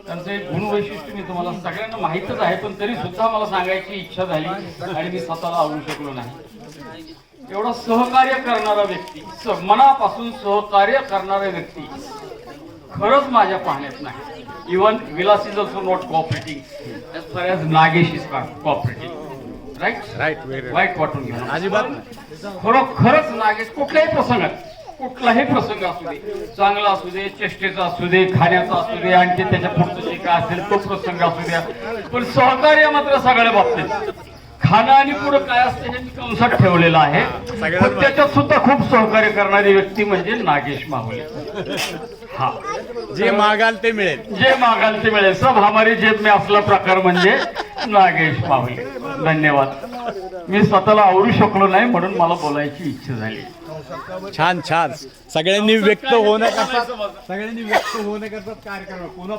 त्यांचं एक गुणवैशिष्ट्य मी तुम्हाला सगळ्यांना माहीतच आहे, पण तरी सुद्धा मला सांगायची इच्छा झाली आणि मी स्वतःला आवडू शकलो नाही. एवढा सहकार्य करणारा व्यक्ती, मनापासून सहकार्य करणारा व्यक्ती खरंच माझ्या पाहण्यात नाही. Even Vilas is also not cooperating as far as Nagesh is cooperating. राईट वाईट वाटून घ्या अजिबात. खरंच नागेश कुठलाही प्रसंग असू दे, चांगला असू दे, चेष्टेचा असू दे, खाण्याचा असू दे, आणखी त्याच्या पुढचं जे काय असेल तो प्रसंग असू द्या, पण सहकार्य मात्र सगळ्या बाबतीत खाणं आणि पुढं काय असते हे मी कंसात ठेवलेलं आहे. पण त्याच्यात सुद्धा खूप सहकार्य करणारी व्यक्ती म्हणजे नागेश माहुले. हा, जे मागाल ते मिळेल. सब हमारी जेब में असला प्रकार म्हणजे नागेश माहुले. धन्यवाद. मी स्वतःला आवडू शकलो नाही म्हणून मला बोलायची इच्छा झाली. छान सगळ्यांनी व्यक्त होण्याकरता कार्य करा. पुन्हा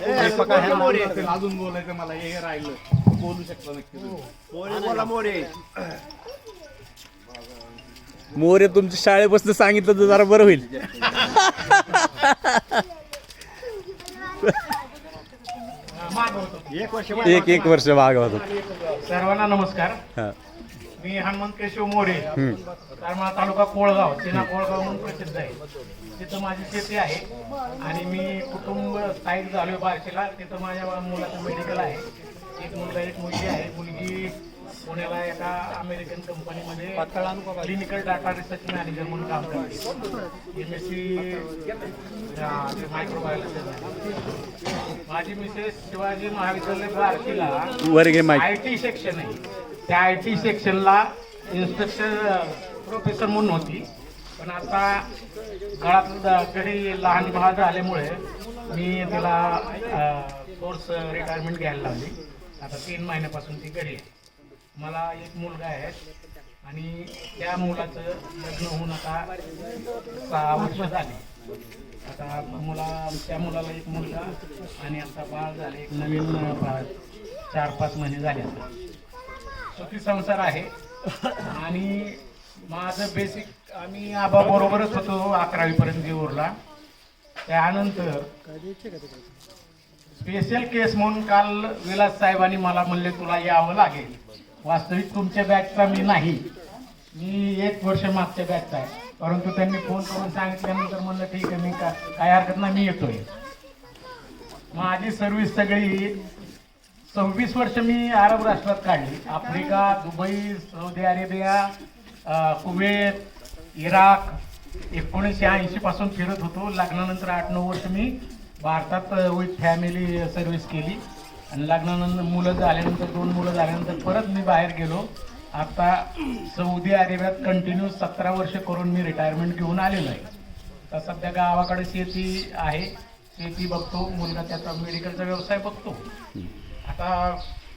अजून बोलायचं मला हे राहिलं बोलू शकतो नक्की. मोरे तुमच्या शाळेपासून सांगितलं तर जरा बरं होईल. एक वर्ष माग होतो. सर्वांना नमस्कार. मी हनुमंत केशव मोरे, करमाळा तालुका कोळगाव, चिना कोळगाव म्हणून प्रसिद्ध आहे. तिथं माझी शेती आहे आणि मी कुटुंब स्थायिक झालोय बार्शीला. तिथं माझ्या मुलाचं मेडिकल आहे. एक मुलगा एक मुलगी आहे. मुलगी पुण्याला एका अमेरिकन कंपनीमध्ये क्लिनिकल डाटा रिसर्च मॅनेजर म्हणून काम करते. MSc microbiology. माझी मिसेस शिवाजी महाविद्यालय बार्शीला IT सेक्शन आहे. त्या IT सेक्शनला इन्स्ट्रक्टर प्रोफेसर म्हणून होती. पण आता काळात घरी लहान बाळ झाल्यामुळे मी तिला कोर्स रिटायरमेंट घ्यायला लावली. आता 3 महिन्यापासून ती घरी आहे. मला एक मुलगा आहे आणि त्या मुलाचं लग्न होऊन आता 6 वर्ष झाली. आता त्या मुलाला एक मुलगा आणि आता बाळ झाले. एक नवीन 4-5 महिने झाले. आता सुखी संसार आहे. आणि माझं बेसिक आम्ही आबाबरोबरच होतो 11वी पर्यंत जेऊरला. त्यानंतर स्पेशल केस म्हणून काल विलास साहेबांनी मला म्हणले तुला यावं लागेल. वास्तविक तुमच्या बॅचचा मी नाही, मी 1 वर्ष मागच्या बॅचचा आहे. परंतु त्यांनी फोन करून सांगितल्यानंतर म्हणलं ठीक आहे, मी काय हरकत नाही, मी येतोय. माझी सर्व्हिस सगळी 26 वर्ष मी अरब राष्ट्रात काढली. Africa, Dubai, Saudi Arabia, Kuwait, Iraq. 1980 पासून फिरत होतो. लग्नानंतर 8-9 वर्ष मी भारतात विथ फॅमिली सर्व्हिस केली. आणि लग्नानंतर मुलं झाल्यानंतर 2 मुलं झाल्यानंतर परत मी बाहेर गेलो. आता सौदी अरेबियात कंटिन्यू 17 वर्ष करून मी रिटायरमेंट घेऊन आलेलो आहे. तर सध्या गावाकडे शेती आहे, शेती बघतो. मुलगा त्याचा मेडिकलचा व्यवसाय बघतो. आता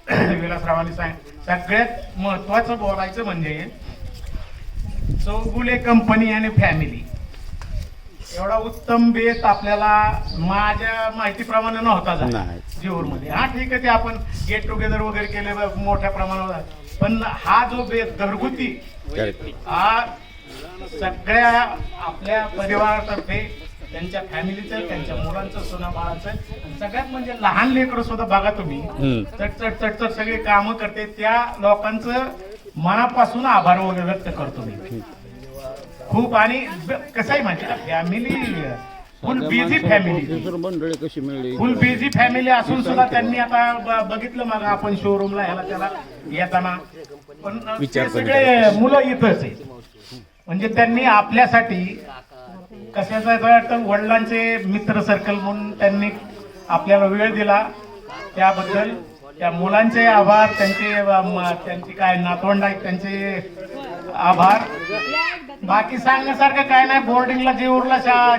विलासरावांनी सगळ्यात महत्वाचं बोलायचं म्हणजे चौगुले कंपनी आणि फॅमिली एवढा उत्तम बेत आपल्याला माझ्या माहितीप्रमाणे नव्हता झाला जेऊरमध्ये. हा ठीक आहे, ते आपण गेट टुगेदर वगैरे केले मोठ्या प्रमाणावर, पण हा जो बेत घरगुती हा सगळ्या आपल्या परिवारातर्फे, त्यांच्या फॅमिलीचं, त्यांच्या मुलांचं, सुना बाळाचं, आणि सगळ्यात म्हणजे लहान लेकरं सुद्धा बघा तुम्ही चटचट सगळे कामं करते. त्या लोकांचं मनापासून आभार वगैरे व्यक्त करतो मी खूप. आणि कसं आहे माहिती का, फॅमिली फुल बिझी फॅमिली, फुल बिझी फॅमिली असून सुद्धा त्यांनी आता बघितलं मग आपण शोरूमला ह्याला त्याला येताना, पण ते सगळे मुलं इथंच आहे. म्हणजे त्यांनी आपल्यासाठी कशाचं वडिलांचे मित्र सर्कल म्हणून त्यांनी आपल्याला वेळ दिला. त्याबद्दल त्या मुलांचे आभार, त्यांची काय नातवंड आहेत त्यांचे आभार. बाकी सांगण्यासारखं काय नाही. बोर्डिंगला जेऊरला